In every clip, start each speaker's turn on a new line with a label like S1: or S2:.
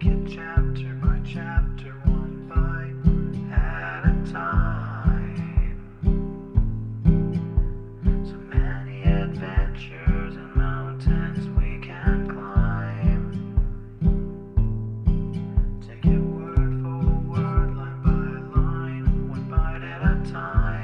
S1: it chapter by chapter, one bite at a time. So many adventures and mountains we can climb. Take it word for word, line by line, one bite at a time.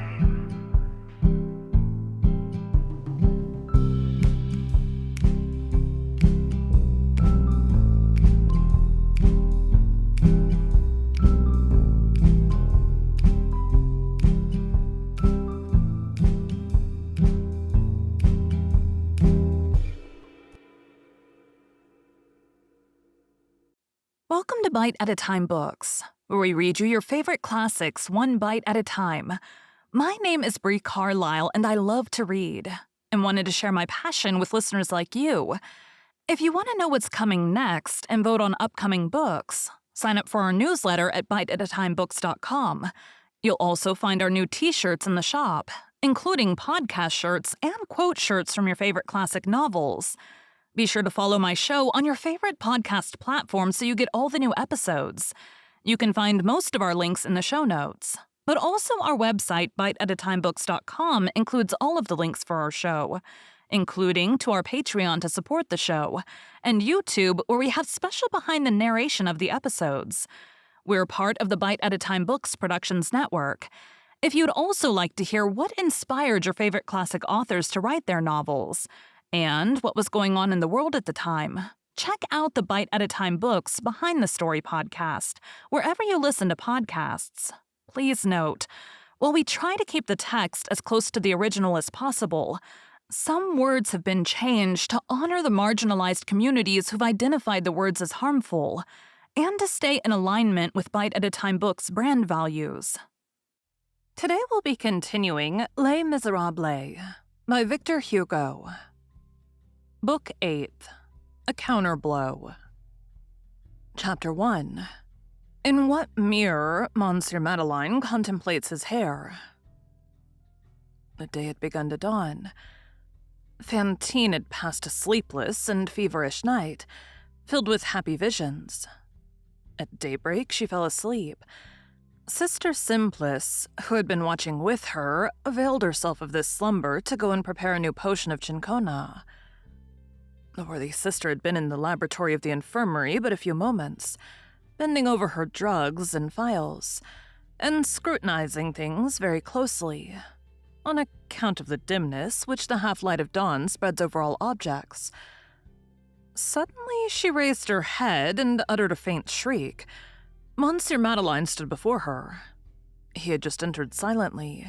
S2: Welcome to Bite at a Time Books, where we read you your favorite classics one bite at a time. My name is Bree Carlile, and I love to read, and wanted to share my passion with listeners like you. If you want to know what's coming next and vote on upcoming books, sign up for our newsletter at biteatatimebooks.com. You'll also find our new t-shirts in the shop, including podcast shirts and quote shirts from your favorite classic novels. Be sure to follow my show on your favorite podcast platform so you get all the new episodes. You can find most of our links in the show notes. But also our website, biteatatimebooks.com, includes all of the links for our show, including to our Patreon to support the show, and YouTube, where we have special behind the narration of the episodes. We're part of the Bite at a Time Books Productions Network. If you'd also like to hear what inspired your favorite classic authors to write their novels, and what was going on in the world at the time, check out the Bite at a Time Books Behind the Story podcast, wherever you listen to podcasts. Please note, while we try to keep the text as close to the original as possible, some words have been changed to honor the marginalized communities who've identified the words as harmful, and to stay in alignment with Bite at a Time Books' brand values. Today we'll be continuing Les Miserables by Victor Hugo. Book 8, A Counterblow. Chapter 1. In what mirror Monsieur Madeleine contemplates his hair. The day had begun to dawn. Fantine had passed a sleepless and feverish night, filled with happy visions. At daybreak, she fell asleep. Sister Simplice, who had been watching with her, availed herself of this slumber to go and prepare a new potion of cinchona. The worthy sister had been in the laboratory of the infirmary but a few moments, bending over her drugs and files, and scrutinizing things very closely, on account of the dimness which the half-light of dawn spreads over all objects. Suddenly she raised her head and uttered a faint shriek. Monsieur Madeleine stood before her. He had just entered silently.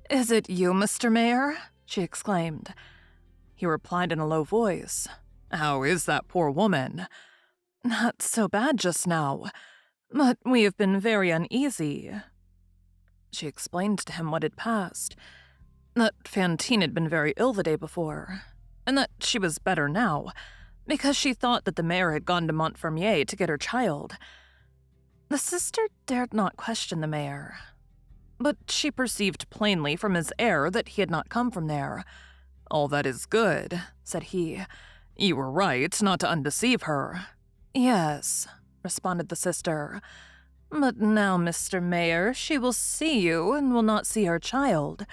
S2: "Is it you, Mr. Mayor?" she exclaimed. He replied in a low voice. "How is that poor woman?" "Not so bad just now, but we have been very uneasy." She explained to him what had passed, that Fantine had been very ill the day before, and that she was better now, because she thought that the mayor had gone to Montfermeil to get her child. The sister dared not question the mayor, but she perceived plainly from his air that he had not come from there. "All that is good," said he. "You were right not to undeceive her." "Yes," responded the sister. "But now, Mr. Mayor, she will see you and will not see her child.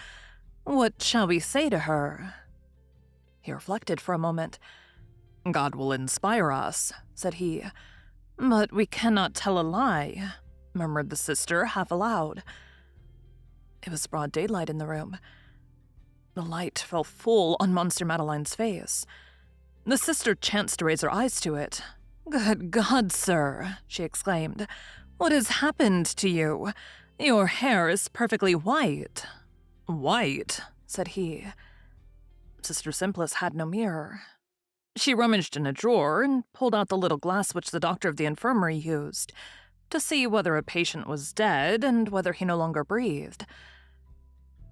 S2: What shall we say to her?" He reflected for a moment. "God will inspire us," said he. "But we cannot tell a lie," murmured the sister half aloud. It was broad daylight in the room. The light fell full on Monsieur Madeleine's face. The sister chanced to raise her eyes to it. "Good God, sir," she exclaimed. "What has happened to you? Your hair is perfectly white." "White?" said he. Sister Simplice had no mirror. She rummaged in a drawer and pulled out the little glass which the doctor of the infirmary used, to see whether a patient was dead and whether he no longer breathed.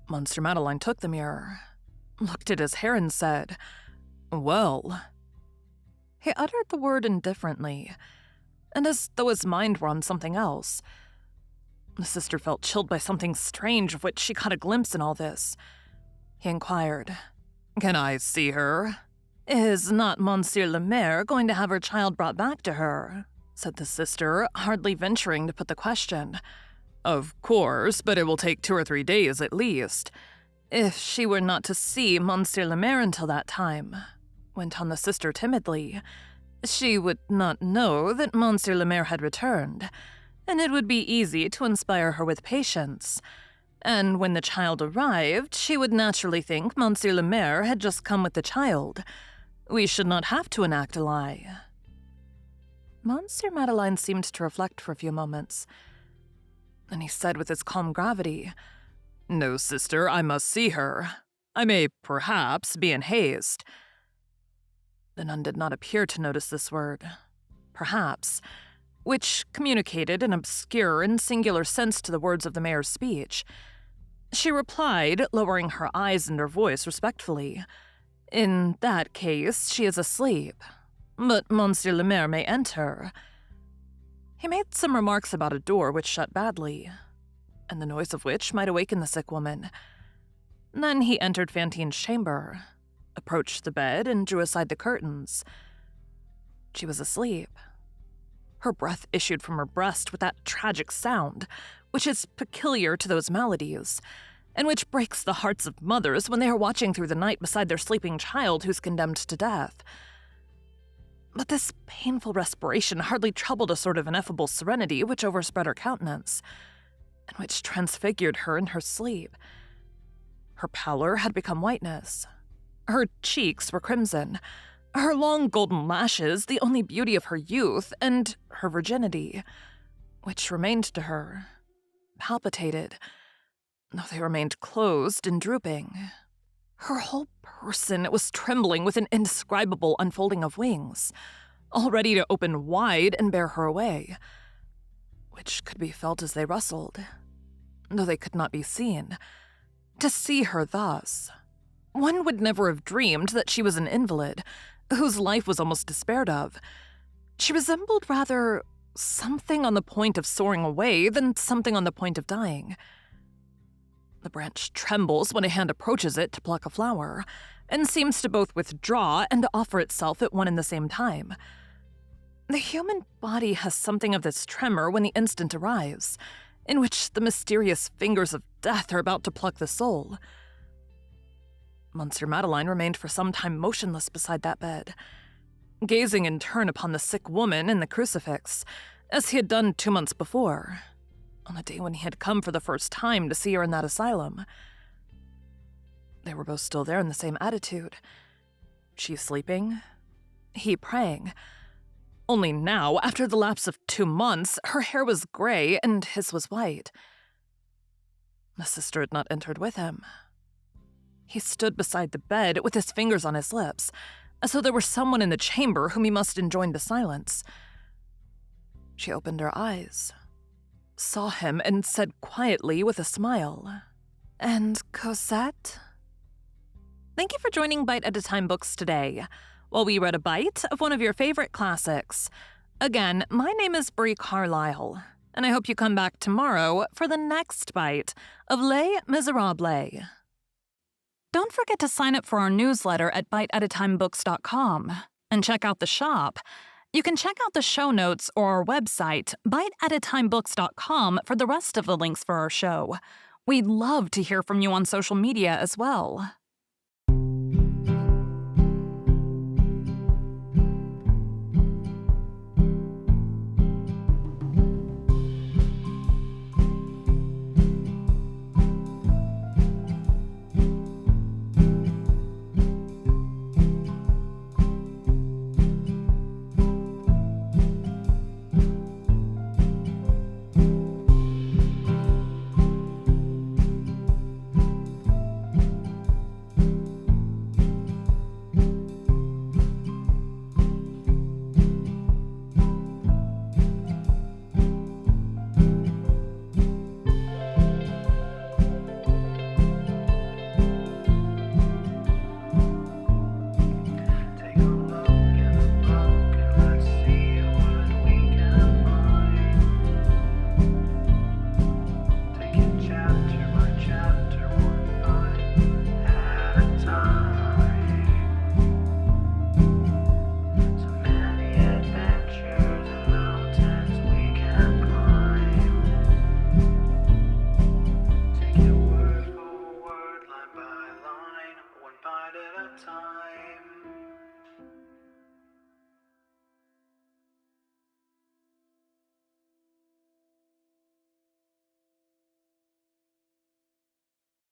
S2: Monsieur Madeleine took the mirror, looked at his hair and said, "Well." He uttered the word indifferently, and as though his mind were on something else. The sister felt chilled by something strange of which she caught a glimpse in all this. He inquired, "Can I see her?" "Is not Monsieur le Maire going to have her child brought back to her?" said the sister, hardly venturing to put the question. Of course, but it will take 2 or 3 days at least. If she were not to see Monsieur le Maire until that time, went on the sister timidly, she would not know that Monsieur le Maire had returned, and it would be easy to inspire her with patience. And when the child arrived, she would naturally think Monsieur le Maire had just come with the child. We should not have to enact a lie. Monsieur Madeleine seemed to reflect for a few moments. Then he said with his calm gravity, "No, sister, I must see her. I may, perhaps, be in haste." The nun did not appear to notice this word, perhaps, which communicated an obscure and singular sense to the words of the mayor's speech. She replied, lowering her eyes and her voice respectfully, "In that case, she is asleep, but Monsieur le Maire may enter." He made some remarks about a door which shut badly, and the noise of which might awaken the sick woman. Then he entered Fantine's chamber, approached the bed, and drew aside the curtains. She was asleep. Her breath issued from her breast with that tragic sound, which is peculiar to those maladies, and which breaks the hearts of mothers when they are watching through the night beside their sleeping child who's condemned to death. But this painful respiration hardly troubled a sort of ineffable serenity which overspread her countenance, and which transfigured her in her sleep. Her pallor had become whiteness. Her cheeks were crimson. Her long golden lashes, the only beauty of her youth, and her virginity, which remained to her, palpitated, though they remained closed and drooping. Her whole person was trembling with an indescribable unfolding of wings, all ready to open wide and bear her away, which could be felt as they rustled, though they could not be seen. To see her thus, one would never have dreamed that she was an invalid, whose life was almost despaired of. She resembled rather something on the point of soaring away than something on the point of dying. The branch trembles when a hand approaches it to pluck a flower, and seems to both withdraw and to offer itself at one and the same time. The human body has something of this tremor when the instant arrives, in which the mysterious fingers of death are about to pluck the soul. Monsieur Madeleine remained for some time motionless beside that bed, gazing in turn upon the sick woman and the crucifix, as he had done 2 months before, on the day when he had come for the first time to see her in that asylum. They were both still there in the same attitude, she sleeping, he praying. Only now, after the lapse of 2 months, her hair was gray and his was white. The sister had not entered with him. He stood beside the bed with his fingers on his lips, as though there were someone in the chamber whom he must enjoin to silence. She opened her eyes, saw him, and said quietly with a smile, "And Cosette?" Thank you for joining Bite at a Time Books today, while we read a bite of one of your favorite classics. Again, my name is Bree Carlile, and I hope you come back tomorrow for the next bite of Les Miserables. Don't forget to sign up for our newsletter at biteatatimebooks.com and check out the shop. You can check out the show notes or our website, biteatatimebooks.com, for the rest of the links for our show. We'd love to hear from you on social media as well.